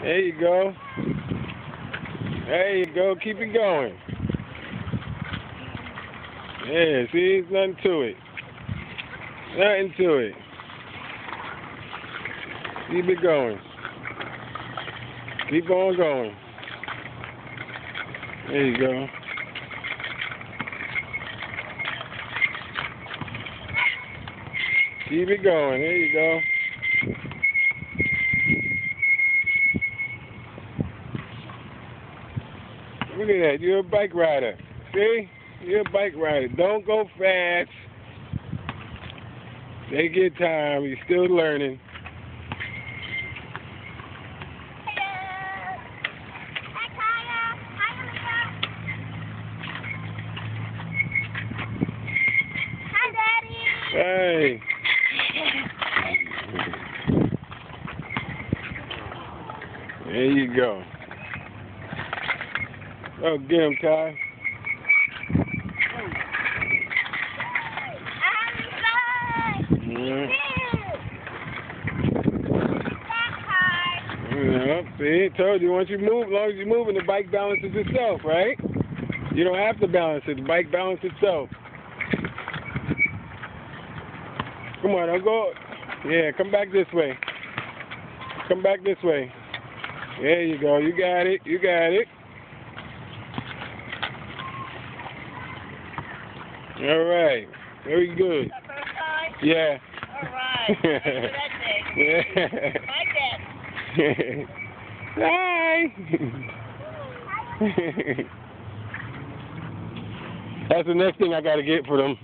There you go. There you go. Keep it going. Yeah, see, there's nothing to it. Nothing to it. Keep it going. Keep on going. There you go. Keep it going. There you go. Look at that. You're a bike rider. See? You're a bike rider. Don't go fast. Take your time. You're still learning. Hey. There you go. Oh, get him, Kai. Yeah, see, told you once you move, as long as you're moving, the bike balances itself, right? You don't have to balance it. The bike balances itself. Come on, I'll go. Yeah, come back this way. Come back this way. There you go. You got it. You got it. All right. Very good. That first time? Yeah. All right. Thanks for that thing. Yeah. Bye, Dad. Hi. That's the next thing I got to get for them.